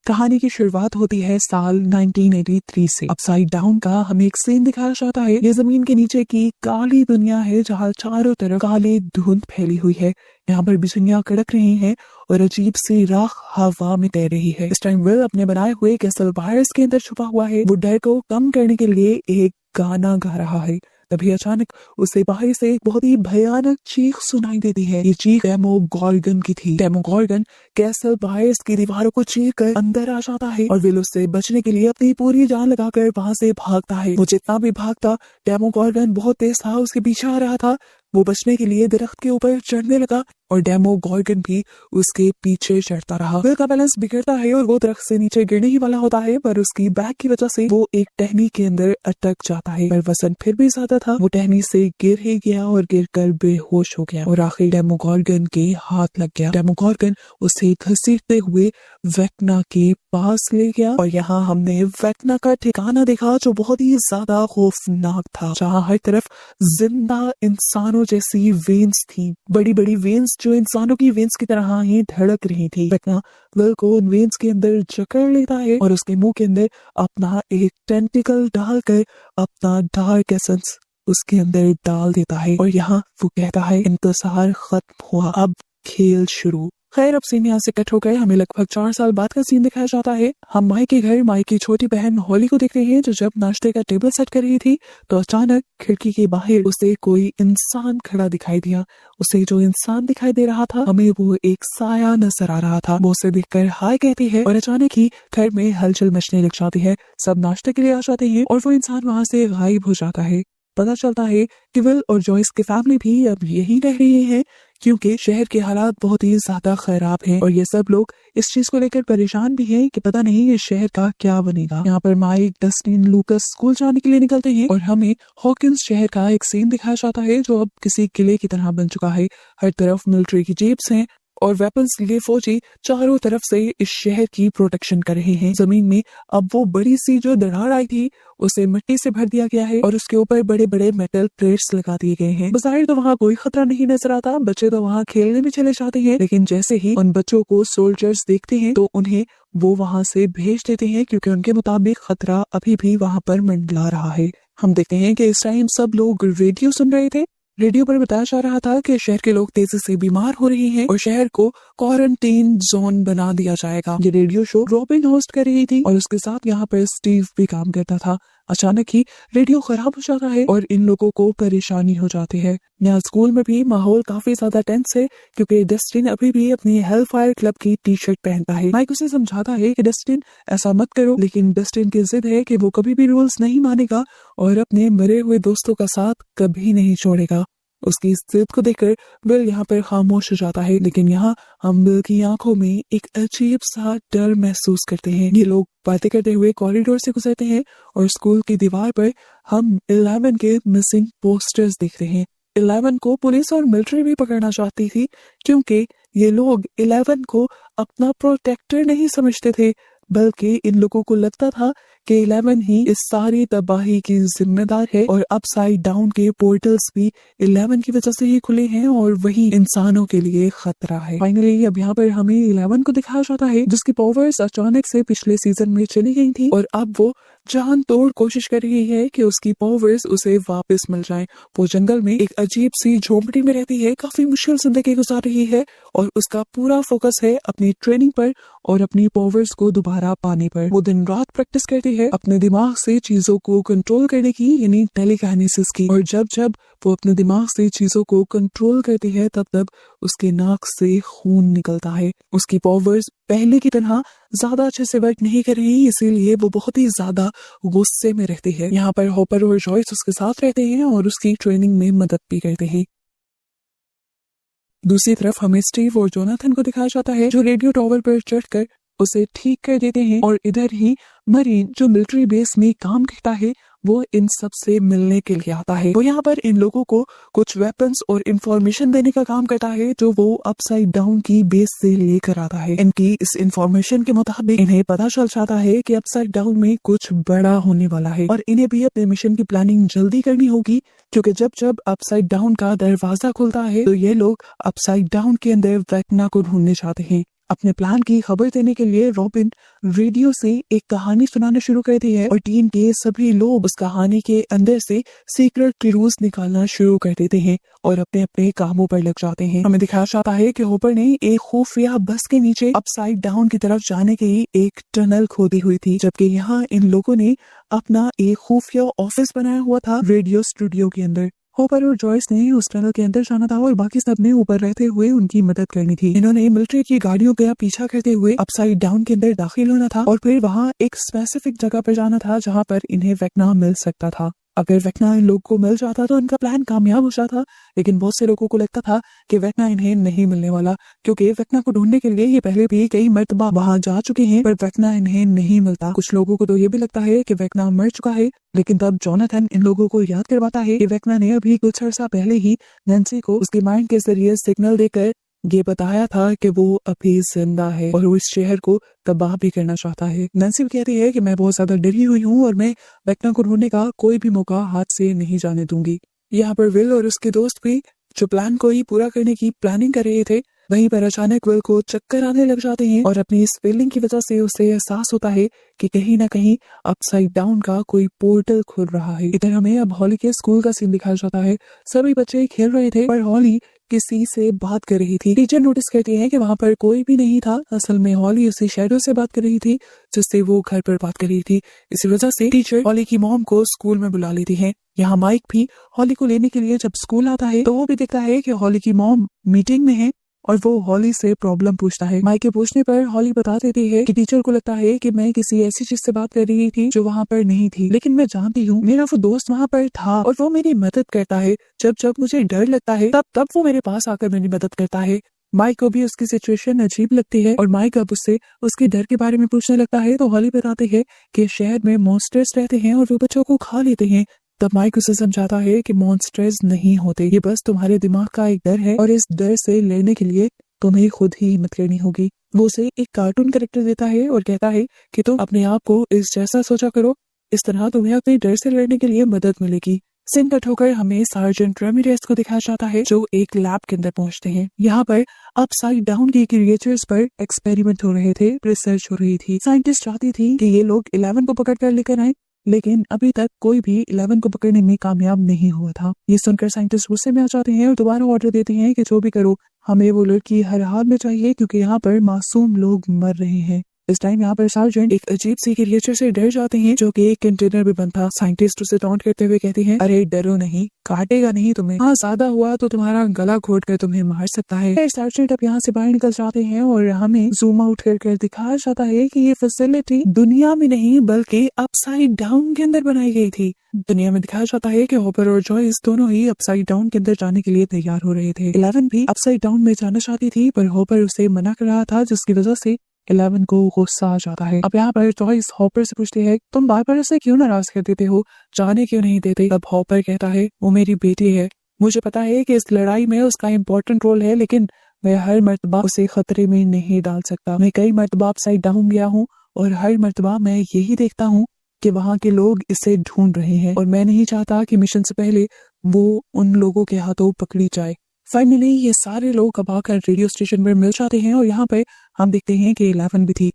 कहानी की शुरुआत होती है साल 1983 से। अपसाइड डाउन का हमें एक सीन दिखाया जाता है। ये जमीन के नीचे की काली दुनिया है जहाँ चारों तरफ काली धुंध फैली हुई है। यहाँ पर बिजलियां कड़क रही हैं और अजीब सी राख हवा में तैर रही है। इस टाइम विल अपने बनाए हुए कैसल वायरस के अंदर छुपा हुआ है। वो डर को कम करने के लिए एक गाना गा रहा है। तभी अचानक उसे बाहर से एक बहुत ही भयानक चीख सुनाई देती है। ये चीख डेमोगोर्गन की थी। डेमोगोर्गन कैसल वायरस की दीवारों को चीर कर अंदर आ जाता है और विल उससे बचने के लिए अपनी पूरी जान लगाकर वहां से भागता है। वो जितना भी भागता, डेमोगोर्गन बहुत तेज था, उसके पीछे आ रहा था। वो बचने के लिए दरख्त के ऊपर चढ़ने लगा और डेमोगोर्गन भी उसके पीछे चढ़ता रहा। विल का बैलेंस बिगड़ता है और वो दरख्त से नीचे गिरने ही वाला होता है, पर उसकी बैग की वजह से वो एक टहनी के अंदर अटक जाता है। पर वजन फिर भी ज्यादा था, वो टहनी से गिर ही गया और गिरकर बेहोश हो गया और आखिर डेमोगोर्गन के हाथ लग गया। डेमोगोर्गन उसे घसीटते हुए वेक्ना के पास ले गया और यहाँ हमने वेक्ना का ठिकाना देखा जो बहुत ही ज्यादा खौफनाक था, जहाँ हर तरफ जिंदा इंसानों जैसी वेन्स थी, बड़ी बड़ी वेन्स जो इंसानों की वेन्स की तरह ही धड़क रही थी। वेक्ना विल को उन वेन्स के अंदर जकड़ लेता है और उसके मुंह के अंदर अपना एक टेंटिकल डालकर अपना डार्क एसेंस उसके अंदर डाल देता है और यहाँ वो कहता है इंतजार खत्म हुआ, अब खेल शुरू। खैर अब सीन यहाँ से कट हो गए। हमें लगभग 4 साल बाद का सीन दिखाया जाता है। हम माई के घर माई की छोटी बहन हॉली को देखते हैं जो जब नाश्ते का टेबल सेट कर रही थी तो अचानक खिड़की के बाहर उसे कोई इंसान खड़ा दिखाई दिया। उसे जो इंसान दिखाई दे रहा था, हमें वो एक साया नजर आ रहा था। वो उसे देखकर हाय कहती है और अचानक ही घर में हलचल मचने लग जाती है। सब नाश्ते के लिए आ जाते हैं और वो इंसान वहाँ से गायब हो जाता है। पता चलता है कि विल और जॉयस की फैमिली भी अब यहीं रह रही है क्योंकि शहर के हालात बहुत ही ज्यादा खराब हैं और ये सब लोग इस चीज को लेकर परेशान भी हैं कि पता नहीं इस शहर का क्या बनेगा। यहाँ पर माइक, डस्टिन, लूकस स्कूल जाने के लिए निकलते हैं और हमें हॉकिंस शहर का एक सीन दिखाया जाता है जो अब किसी किले की तरह बन चुका है। हर तरफ मिलिट्री की जीप्स हैं और वेपन्स लिए फौजी चारों तरफ से इस शहर की प्रोटेक्शन कर रहे हैं। जमीन में अब वो बड़ी सी जो दरार आई थी उसे मिट्टी से भर दिया गया है और उसके ऊपर बड़े बड़े मेटल प्लेट्स लगा दिए गए हैं। बाहर तो वहाँ कोई खतरा नहीं नजर आता, बच्चे तो वहाँ खेलने भी चले जाते हैं, लेकिन जैसे ही उन बच्चों को सोल्जर्स देखते हैं तो उन्हें वो वहाँ से भेज देते हैं क्योंकि उनके मुताबिक खतरा अभी भी वहाँ पर मंडला रहा है। हम देखते हैं कि इस टाइम सब लोग रेडियो सुन रहे थे। रेडियो पर बताया जा रहा था कि शहर के लोग तेजी से बीमार हो रहे हैं और शहर को क्वारंटीन जोन बना दिया जाएगा। ये रेडियो शो रॉबिन होस्ट कर रही थी और उसके साथ यहाँ पर स्टीव भी काम करता था। अचानक ही रेडियो खराब हो जाता है और इन लोगों को परेशानी हो जाती है। यहाँ स्कूल में भी माहौल काफी ज्यादा टेंस है क्योंकि डस्टिन अभी भी अपनी हेलफायर क्लब की टी शर्ट पहनता है। माइक उसे समझाता है कि डस्टिन ऐसा मत करो, लेकिन डस्टिन की जिद है कि वो कभी भी रूल्स नहीं मानेगा और अपने मरे हुए दोस्तों का साथ कभी नहीं छोड़ेगा। उसकी इस जिद को देखकर विल यहाँ पर खामोश हो जाता है, लेकिन यहाँ हम विल की आंखों में एक अजीब सा डर महसूस करते हैं। ये लोग बातें करते हुए कॉरिडोर से गुजरते हैं और स्कूल की दीवार पर हम 11 के मिसिंग पोस्टर्स देखते हैं। 11 को पुलिस और मिलिट्री भी पकड़ना चाहती थी क्योंकि ये लोग 11 को अपना प्रोटेक्टर नहीं समझते थे, बल्कि इन लोगों को लगता था कि 11 ही इस सारी तबाही की जिम्मेदार है और अपसाइड डाउन के पोर्टल्स भी 11 की वजह से ही खुले हैं और वही इंसानों के लिए खतरा है। फाइनली अब यहाँ पर हमें 11 को दिखाया जाता है जिसकी पावर्स अचानक से पिछले सीजन में चली गई थी और अब वो जान तोड़ कोशिश कर रही है कि उसकी पावर्स उसे वापस मिल जाएं। वो जंगल में एक अजीब सी झोंपड़ी में रहती है, काफी मुश्किल जिंदगी गुजार रही है और उसका पूरा फोकस है अपनी ट्रेनिंग पर और अपनी पावर्स को दोबारा पाने पर। वो दिन रात प्रैक्टिस करती है अपने दिमाग से चीजों को कंट्रोल करने की, यानी टेलीकाइनेसिस की, और जब जब वो अपने दिमाग से चीजों को कंट्रोल करती है तब तब उसके नाक से खून निकलता है। उसकी पावर्स पहले की तरह ज्यादा अच्छे से वर्क नहीं कर रही, इसीलिए वो बहुत ही ज्यादा गुस्से में रहती है। यहाँ पर हॉपर और जॉयस उसके साथ रहते हैं और उसकी ट्रेनिंग में मदद भी करते हैं। दूसरी तरफ हमें स्टीव और जोनाथन को दिखाया जाता है जो रेडियो टॉवर पर चढ़कर उसे ठीक कर देते हैं और इधर ही मरीन जो मिलिट्री बेस में काम करता है वो इन सब से मिलने के लिए आता है। वो यहाँ पर इन लोगों को कुछ वेपन्स और इंफॉर्मेशन देने का काम करता है जो वो अपसाइड डाउन की बेस से लेकर आता है। इनकी इस इंफॉर्मेशन के मुताबिक इन्हें पता चल जाता है कि अपसाइड डाउन में कुछ बड़ा होने वाला है और इन्हें भी अपने मिशन की प्लानिंग जल्दी करनी होगी क्योंकि जब जब अपसाइड डाउन का दरवाजा खुलता है तो ये लोग अपसाइड डाउन के अंदर वेक्ना को ढूंढने जाते हैं। अपने प्लान की खबर देने के लिए रॉबिन रेडियो से एक कहानी सुनाना शुरू करती है और टीम के सभी लोग उस कहानी के अंदर से सीक्रेट क्लूज निकालना शुरू कर देते हैं और अपने अपने कामों पर लग जाते हैं। हमें दिखाया जाता है कि हॉपर ने एक खुफिया बस के नीचे अपसाइड डाउन की तरफ जाने की एक टनल खोदी हुई थी, जबकि यहाँ इन लोगों ने अपना एक खुफिया ऑफिस बनाया हुआ था रेडियो स्टूडियो के अंदर। हॉपर और जॉयस ने उस टनल के अंदर जाना था और बाकी सब ने ऊपर रहते हुए उनकी मदद करनी थी। इन्होंने मिलिट्री की गाड़ियों का पीछा करते हुए अपसाइड डाउन के अंदर दाखिल होना था और फिर वहाँ एक स्पेसिफिक जगह पर जाना था जहाँ पर इन्हें वेक्ना मिल सकता था। अगर वेक्ना इन लोगों को मिल जाता तो इनका प्लान कामयाब हो जाता, लेकिन बहुत से लोगों को लगता था कि वेक्ना इन्हें नहीं मिलने वाला, क्योंकि वेक्ना को ढूंढने के लिए ये पहले भी कई मर्तबा वहां जा चुके हैं, पर वेक्ना इन्हें नहीं मिलता। कुछ लोगों को तो ये भी लगता है कि वेक्ना मर चुका है, लेकिन तब जोनाथन इन लोगों को याद करवाता है कि वेक्ना ने अभी कुछ अर्सा पहले ही नैन्सी को उसके माइंड के जरिए सिग्नल देकर ये बताया था कि वो अभी जिंदा है और वो इस शहर को तबाह भी करना चाहता है। नैन्सी कहती है कि मैं बहुत ज्यादा डरी हुई हूँ और मैं वेक्ना को ढूंढने का कोई भी मौका हाथ से नहीं जाने दूंगी। यहाँ पर विल और उसके दोस्त भी जो प्लान को ही पूरा करने की प्लानिंग कर रहे थे, वहीं पर अचानक विल को चक्कर आने लग जाते हैं और अपनी इस फीलिंग की वजह से उसे एहसास होता है कि कहीं ना कहीं अपसाइड डाउन का कोई पोर्टल खुल रहा है। इधर हमें अब हॉली के स्कूल का सीन दिखाया जाता है। सभी बच्चे खेल रहे थे पर हॉली किसी से बात कर रही थी। टीचर नोटिस करती है कि वहाँ पर कोई भी नहीं था। असल में हॉली उसी शैडो से बात कर रही थी जिससे वो घर पर बात कर रही थी। इसी वजह से टीचर हॉली की मॉम को स्कूल में बुला लेती है। यहाँ माइक भी हॉली को लेने के लिए जब स्कूल आता है तो वो भी देखता है कि हॉली की मॉम मीटिंग में है और वो हॉली से प्रॉब्लम पूछता है। माइक के पूछने पर हॉली बता देती है कि टीचर को लगता है कि मैं किसी ऐसी चीज से बात कर रही थी जो वहाँ पर नहीं थी, लेकिन मैं जानती हूँ मेरा वो दोस्त वहाँ पर था और वो मेरी मदद करता है। जब जब मुझे डर लगता है तब वो मेरे पास आकर मेरी मदद करता है। माइक को भी उसकी सिचुएशन अजीब लगती है और माइक अब उससे उसके डर के बारे में पूछने लगता है तो हॉली बताते है कि शहर में मॉन्स्टर्स रहते हैं और वो बच्चों को खा लेते हैं। तब माइक उसे समझाता है कि मॉन्स्टर्स नहीं होते, ये बस तुम्हारे दिमाग का एक डर है और इस डर से लड़ने के लिए तुम्हें खुद ही हिम्मत करनी होगी। वो उसे एक कार्टून कैरेक्टर देता है और कहता है कि तुम अपने आप को इस जैसा सोचा करो, इस तरह तुम्हें अपने डर से लड़ने के लिए मदद मिलेगी। सीन कट होकर हमें सार्जेंट रेमिरेज को दिखाया जाता है जो एक लैब के अंदर पहुंचते हैं। यहाँ पर अपसाइड डाउन के क्रिएचर्स पर एक्सपेरिमेंट हो रहे थे, रिसर्च हो रही थी। साइंटिस्ट चाहती थी कि ये लोग 11 को पकड़ कर लेकर आए, लेकिन अभी तक कोई भी 11 को पकड़ने में कामयाब नहीं हुआ था। ये सुनकर साइंटिस्ट गुस्से में आ जाते हैं और दोबारा ऑर्डर देते हैं कि जो भी करो हमें वो लड़की हर हाल में चाहिए, क्योंकि यहाँ पर मासूम लोग मर रहे हैं। इस टाइम यहाँ पर सार्जेंट एक अजीब सी क्रिएचर से डर जाते हैं जो कि एक कंटेनर में बंद था। साइंटिस्ट उसे टॉन्ट करते हुए कहते हैं, अरे डरो नहीं, काटेगा नहीं तुम्हें, हाँ ज्यादा हुआ तो तुम्हारा गला घोट कर तुम्हें मार सकता है। सार्जेंट अब यहाँ से बाहर निकल जाते हैं और हमें जूम आउट कर दिखाया जाता है कि ये फैसिलिटी दुनिया में नहीं बल्कि अपसाइड डाउन के अंदर बनाई गई थी। दुनिया में दिखाया जाता है कि हॉपर और जॉयस दोनों ही अपसाइड डाउन के अंदर जाने के लिए तैयार हो रहे थे। 11 भी अपसाइड डाउन में जाना चाहती थी पर हॉपर उसे मना कर रहा था, जिसकी वजह से 11 को गुस्सा आ जाता है। अब यहाँ पर जॉयस हॉपर से पूछती है, तुम बार बार उसे क्यों नाराज कर देते हो, जाने क्यों नहीं देते? तब हॉपर कहता है, वो मेरी बेटी है, मुझे पता है कि इस लड़ाई में उसका इम्पोर्टेंट रोल है, लेकिन मैं हर मर्तबा उसे खतरे में नहीं डाल सकता। मैं कई मर्तबा अपसाइड डाउन गया हूँ और हर मर्तबा मैं यही देखता हूँ कि वहाँ के लोग इसे ढूंढ रहे हैं और मैं नहीं चाहता कि मिशन से पहले वो उन लोगों के हाथों पकड़ी जाए। फाइनली ये सारे लोग अब आकर रेडियो स्टेशन पर मिल जाते हैं और यहाँ पर हम देखते हैं कि 11 भी थी।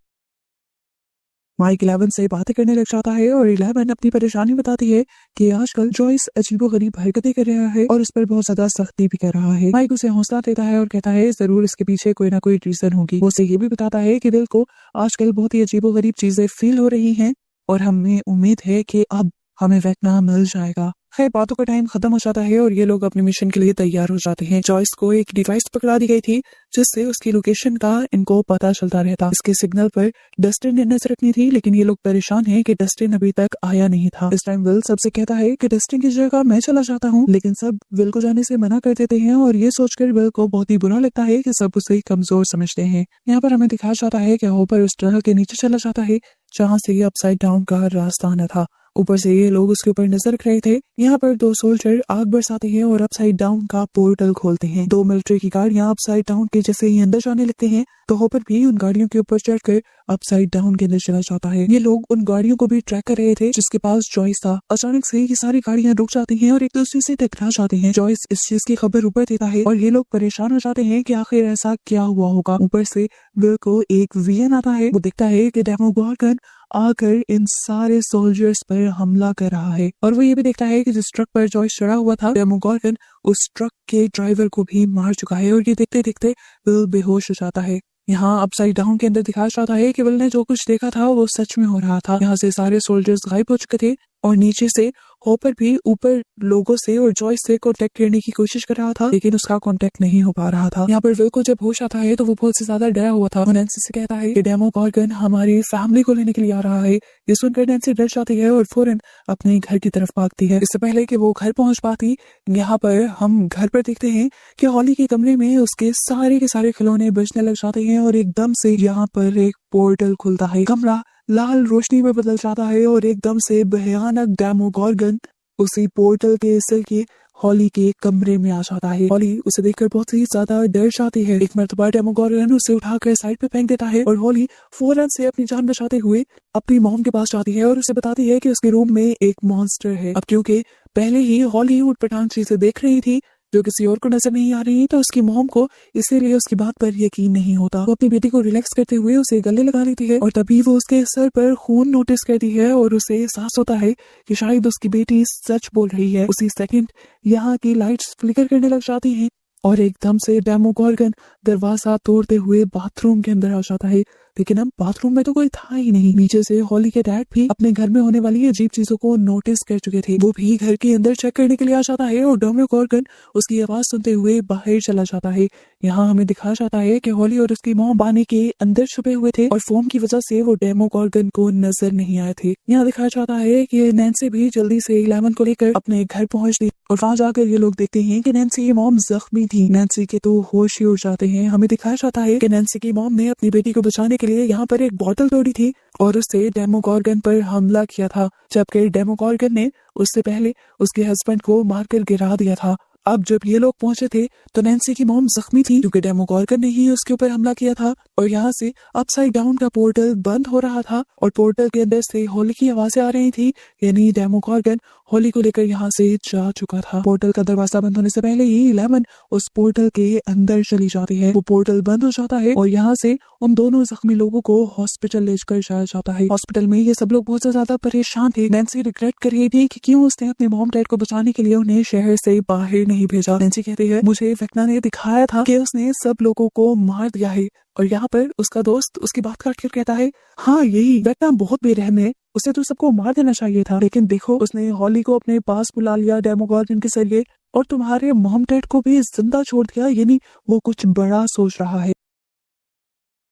माइक 11 से बातें करने लग जाता है और 11 अपनी परेशानी बताती है कि आजकल जॉयस अजीबोगरीब हरकतें कर रहा है और उस पर बहुत ज्यादा सख्ती भी कर रहा है। माइक उसे हौसला देता है और कहता है जरूर इसके पीछे कोई ना कोई रीजन होगी। वो उसे ये भी बताता है कि दिल को आजकल बहुत ही अजीबोगरीब चीजें फील हो रही हैं और हमें उम्मीद है कि अब हमें वेक्ना मिल जाएगा। खैर बातों का टाइम खत्म हो जाता है और ये लोग अपने मिशन के लिए तैयार हो जाते हैं। जॉयस को एक डिवाइस पकड़ा दी गई थी जिससे उसकी लोकेशन का इनको पता चलता रहता। इसके सिग्नल पर डस्टिन ने नजर रखनी थी, लेकिन ये लोग परेशान हैं कि डस्टिन अभी तक आया नहीं था। इस टाइम विल सबसे कहता है कि डस्टिन की जगह मैं चला जाता हूँ, लेकिन सब विल को जाने से मना कर देते हैं और ये सोचकर विल को बहुत ही बुरा लगता है कि सब उसे कमजोर समझते हैं। यहाँ पर हमें दिखाया जाता है कि हॉपर उस टनल के नीचे चला जाता है जहाँ से ये अपसाइड डाउन का रास्ता आना था। ऊपर से ये लोग उसके ऊपर नजर रख रहे थे। यहाँ पर 2 सोल्जर आग बरसाते हैं और अपसाइड डाउन का पोर्टल खोलते हैं। 2 मिलिट्री की गाड़ियां अपसाइड डाउन के जैसे ही अंदर जाने लगते हैं तो हॉपर भी उन गाड़ियों के ऊपर चढ़कर अपसाइड डाउन के अंदर चला जाता है। ये लोग उन गाड़ियों को भी ट्रैक कर रहे थे जिसके पास जॉयस था। अचानक से ये सारी गाड़ियां रुक जाती हैं और एक दूसरे से टकरा जाती हैं। जॉयस इस चीज की खबर ऊपर देता है और ये लोग परेशान हो जाते हैं कि आखिर ऐसा क्या हुआ होगा। ऊपर से विल को एक विजन आता है। वो देखता है कि डेमोगोर्गन आकर इन सारे सोल्जर्स पर हमला कर रहा है और वो ये भी देखता है कि जिस ट्रक पर जॉयस चढ़ा हुआ था, डेमोगोर्गन उस ट्रक के ड्राइवर को भी मार चुका है और ये देखते देखते विल बेहोश हो जाता है। यहाँ अपसाइड डाउन के अंदर दिखाया जाता है कि विल ने जो कुछ देखा था वो सच में हो रहा था। यहाँ से सारे सोल्जर्स गायब हो चुके थे और नीचे से हॉपर भी ऊपर लोगों से और जॉयस से कांटेक्ट करने की कोशिश कर रहा था, लेकिन उसका कांटेक्ट नहीं हो पा रहा था। यहाँ पर विल को जब होश आता है तो वो बहुत से ज्यादा डरा हुआ था। वो नैन्सी से कहता है कि डेमोगोर्गन हमारी फैमिली को लेने के लिए आ रहा है। ये सुनकर नैन्सी डर जाती है और फौरन अपने घर की तरफ भागती है। इससे पहले कि वो घर पहुंच पाती, यहाँ पर हम घर पर देखते हैं कि हॉली के कमरे में उसके के सारे खिलौने बजने लग जाते हैं और एकदम से यहाँ पर एक पोर्टल खुलता है। कमरा लाल रोशनी में बदल जाता है और एकदम से भयानक डेमोगोर्गन उसी पोर्टल के जरिए हॉली के कमरे में आ जाता है। हॉली उसे देखकर बहुत ही ज्यादा डर जाती है। एक मर्तबा डेमोगोर्गन उसे उठाकर साइड पे फेंक देता है और हॉली फौरन से अपनी जान बचाते हुए अपनी मॉम के पास जाती है और उसे बताती है कि उसके रूम में एक मॉन्स्टर है। अब क्योंकि पहले ही हॉली उटपटांग चीजें देख रही थी जो किसी और को नजर नहीं आ रही, तो उसकी मॉम को इसीलिए उसकी बात पर यकीन नहीं होता। वो अपनी बेटी को रिलैक्स करते हुए उसे गले लगा लेती है और तभी वो उसके सर पर खून नोटिस करती है और उसे एहसास होता है कि शायद उसकी बेटी सच बोल रही है। उसी सेकंड यहाँ की लाइट्स फ्लिकर करने लग जाती हैं और एकदम से डेमोगोर्गन दरवाजा तोड़ते हुए बाथरूम के अंदर आ जाता है। लेकिन अब बाथरूम में तो कोई था ही नहीं। नीचे से हॉली के डैड भी अपने घर में होने वाली अजीब चीजों को नोटिस कर चुके थे। वो भी घर के अंदर चेक करने के लिए आ जाता है और डेमोगोर्गन उसकी आवाज सुनते हुए बाहर चला जाता है। यहाँ हमें दिखाया जाता है कि हॉली और उसकी मॉम पानी के अंदर छुपे हुए थे और फोम की वजह से वो डेमोगोर्गन को नजर नहीं आए थे। यहाँ दिखाया जाता है कि नैन्सी भी जल्दी से 11 को लेकर अपने घर पहुंचती और वहां जाकर ये लोग देखते हैं कि नैन्सी की मॉम जख्मी थी। नैन्सी के तो होश ही उड़ जाते हैं। हमें दिखाया जाता है कि नैन्सी की मॉम ने अपनी बेटी को बचाने के लिए यहाँ पर एक बोतल तोड़ी थी और उससे डेमोगोर्गन पर हमला किया था, जबकि डेमोगोर्गन ने उससे पहले उसके हस्बैंड को मारकर गिरा दिया था। अब जब ये लोग पहुंचे थे तो नैन्सी की मॉम जख्मी थी क्योंकि डेमोगोर्गन ने ही उसके ऊपर हमला किया था और यहाँ से अपसाइड डाउन का पोर्टल बंद हो रहा था और पोर्टल के अंदर से हॉली की आवाजें आ रही थी, यानी डेमोगोर्गन हॉली को लेकर यहाँ से जा चुका था। पोर्टल का दरवाजा बंद होने से पहले ही 11 उस पोर्टल के अंदर चली जाती है। वो पोर्टल बंद हो जाता है और यहाँ से उन दोनों जख्मी लोगों को हॉस्पिटल लेकर जाया जाता है। हॉस्पिटल में ये सब लोग बहुत ज्यादा परेशान थे। नैन्सी रिग्रेट कर रही थी कि क्यों उसने अपने मॉम डैड को बचाने के लिए उन्हें शहर से बाहर नहीं भेजा। नैन्सी कहती है, मुझे वेक्ना ने दिखाया था कि उसने सब लोगों को मार दिया है। और यहाँ पर उसका दोस्त उसकी बात काट कर कहता है, हाँ यही वेक्ना बहुत बेरहम है, उसे तो सबको मार देना चाहिए था, लेकिन देखो उसने हॉली को अपने पास बुला लिया डेमोगोर्गन के जरिए और तुम्हारे मॉम डैड को भी जिंदा छोड़ दिया, यानी वो कुछ बड़ा सोच रहा है।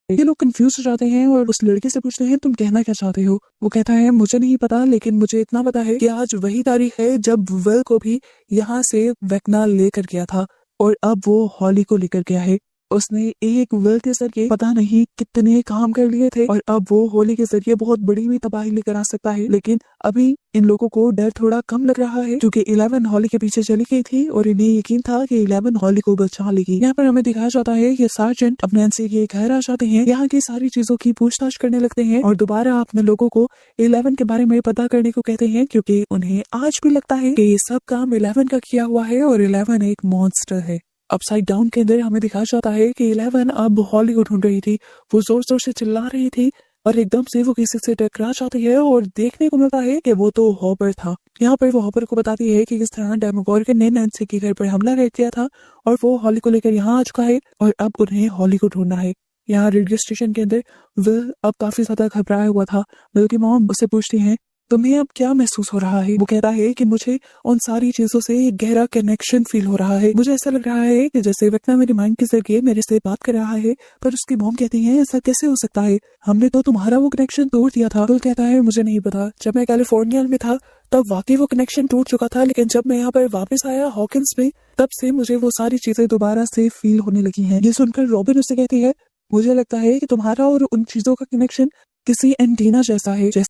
ये लोग कंफ्यूज हो जाते हैं और उस लड़के से पूछते हैं, तुम कहना क्या चाहते हो? वो कहता है, मुझे नहीं पता, लेकिन मुझे इतना पता है कि आज वही तारीख है जब विल को भी यहाँ से वेक्ना लेकर गया था और अब वो हॉली को लेकर गया है। उसने एक विल के जरिए पता नहीं कितने काम कर लिए थे और अब वो हॉली के जरिए बहुत बड़ी भी तबाही लेकर आ सकता है। लेकिन अभी इन लोगों को डर थोड़ा कम लग रहा है क्योंकि 11 हॉली के पीछे चली गई थी और इन्हें यकीन था कि 11 हॉली को बचा लेगी। यहाँ पर हमें दिखाया जाता है कि सार्जेंट अब नैन्सी के घर आ जाते हैं, यहाँ की सारी चीजों की पूछताछ करने लगते हैं और दोबारा अपने लोगों को 11 के बारे में पता करने को कहते हैं क्योंकि उन्हें आज भी लगता है कि ये सब काम 11 का किया हुआ है और 11 एक मॉन्स्टर है। अपसाइड डाउन के अंदर हमें दिखाया जाता है कि 11 अब हॉली को ढूंढ रही थी। वो जोर जोर से चिल्ला रही थी और एकदम से वो किसी से टकरा जाती है और देखने को मिलता है कि वो तो हॉपर था। यहाँ पर वो हॉपर को बताती है कि किस तरह डेमोगोर्गन ने नैन्सी के घर पर हमला कर दिया था और वो हॉली को लेकर यहाँ आ चुका है और अब उन्हें हॉली को ढूंढना है। यहाँ रेडियो स्टेशन के अंदर विल अब काफी ज्यादा घबराया हुआ था। विल की मॉम उससे पूछती है, तुम्हें अब क्या महसूस हो रहा है? वो कहता है कि मुझे उन सारी चीजों से एक गहरा कनेक्शन फील हो रहा है। मुझे ऐसा लग रहा है कि जैसे वेक्ना मेरे माइंड के जरिए मेरे से बात कर रहा है। पर उसकी मॉम कहती है, ऐसा कैसे हो सकता है? हमने तो तुम्हारा वो कनेक्शन तोड़ दिया था। तो कहता है, मुझे नहीं पता, जब मैं कैलिफोर्निया में था तब वाकई वो कनेक्शन टूट चुका था, लेकिन जब मैं यहाँ पर वापस आया हॉकिंस में तब से मुझे वो सारी चीजें दोबारा से फील होने लगी हैं। ये सुनकर रॉबिन उससे कहती है, मुझे लगता है कि तुम्हारा और उन चीजों का कनेक्शन किसी एंटीना जैसा है,